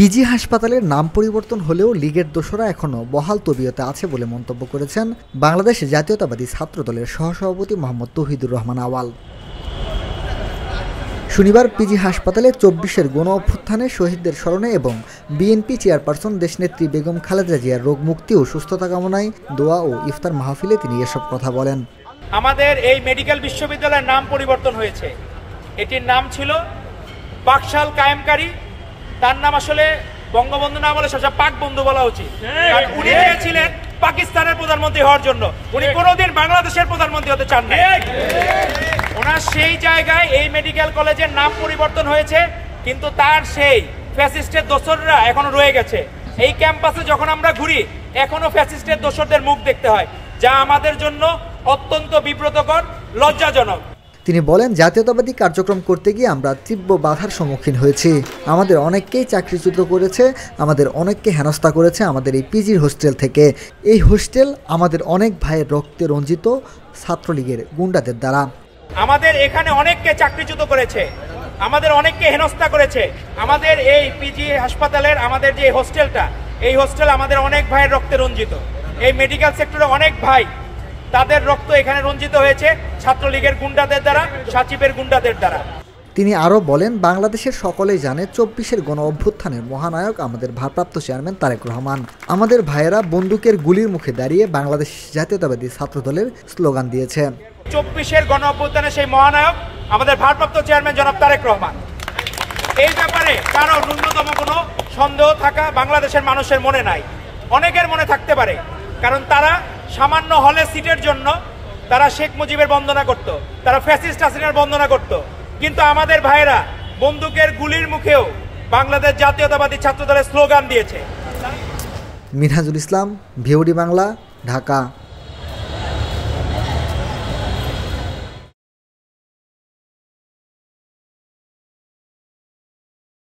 PG হাসপাতালের নাম পরিবর্তন হলেও লীগের দোসরা এখনও বহাল তবিয়তে আছে বলে মন্তব্য করেছেন বাংলাদেশ জাতীয়তাবাদী ছাত্রদলের সহসভাপতি মোহাম্মদ তৌহিদুর রহমান আওয়াল। শনিবার পিজি হাসপাতালে ২৪-এর গণ অভ্যুত্থানে শহীদদের স্মরণে এবং বিএনপি চেয়ারপারসন দেশনেত্রী বেগম খালেদা জিয়ার রোগ মুক্তি ও সুস্থতা কামনায় দোয়া ও ইফতার মাহফিলে তিনি এসব কথা বলেন। আমাদের এই মেডিকেল বিশ্ববিদ্যালয়ের নাম পরিবর্তন হয়েছে। এটির নাম ছিল পাকশাল কায়েমকারী। তার নাম আসলে বঙ্গবন্ধু না বলে সবসময় পাক বন্ধু বলা উচিত, কারণ উনি চেয়েছিলেন পাকিস্তানের প্রধানমন্ত্রী হওয়ার জন্য। উনি কোনোদিন বাংলাদেশের প্রধানমন্ত্রী হতে চান না। ওনার সেই জায়গায় এই মেডিকেল কলেজের নাম পরিবর্তন হয়েছে, কিন্তু তার সেই ফ্যাসিস্টের দোসররা এখনো রয়ে গেছে। এই ক্যাম্পাসে যখন আমরা ঘুরি এখনো ফ্যাসিস্টের দোসরদের মুখ দেখতে হয়, যা আমাদের জন্য অত্যন্ত বিব্রতকর, লজ্জাজনক। তিনি বলেন, জাতীয়তাবাদী কার্যক্রম করতে গিয়ে আমরা তীব্র বাধার সম্মুখীন হয়েছি। আমাদের অনেককেই চাকরিচ্যুত করেছে, আমাদের অনেককে হেনস্থা করেছে আমাদের এই পিজির হোস্টেল থেকে। এই হোস্টেল আমাদের অনেক ভাইয়ের রক্তে রঞ্জিত ছাত্রলীগের গুন্ডাদের দ্বারা। আমাদের এখানে অনেককে চাকরিচ্যুত করেছে, আমাদের অনেককে হেনস্থা করেছে। আমাদের এই পিজি হাসপাতালের আমাদের যে হোস্টেলটা, এই হোস্টেল আমাদের অনেক ভাইয়ের রক্তে রঞ্জিত। এই মেডিকেল সেক্টরে অনেক ভাই, তাদের রক্ত এখানে রঞ্জিত হয়েছে ছাত্রলীগের গুন্ডাদের দ্বারা, সাচিবের গুন্ডাদের দ্বারা। তিনি আরও বলেন, বাংলাদেশের সকলেই জানে ২৪-এর গণ অভ্যুত্থানের মহানায়ক আমাদের ভারপ্রাপ্ত চেয়ারম্যান তারেক রহমান। আমাদের ভাইয়েরা বন্দুকের গুলির মুখে দাঁড়িয়ে বাংলাদেশ জাতীয়তাবাদী ছাত্রদলের স্লোগান দিয়েছে। ২৪-এর গণ অভ্যুত্থানের সেই মহানায়ক আমাদের ভারপ্রাপ্ত চেয়ারম্যান জনাব তারেক রহমান। এই ব্যাপারে কারো ন্যূনতম কোনো সন্দেহ থাকা বাংলাদেশের মানুষের মনে নাই। অনেকের মনে থাকতে পারে, কারণ তারা সামান্য হলে সিটের জন্য তারা শেখ মুজিবের বন্দনা করত, তারা ফ্যাসিস্ট হাসিনার বন্দনা করত, কিন্তু আমাদের ভাইয়েরা বন্দুকের গুলির মুখেও বাংলাদেশ জাতীয়তাবাদী ছাত্রদলের স্লোগান দিয়েছে। মিনহাজুল ইসলাম, ভিওডি বাংলা, ঢাকা।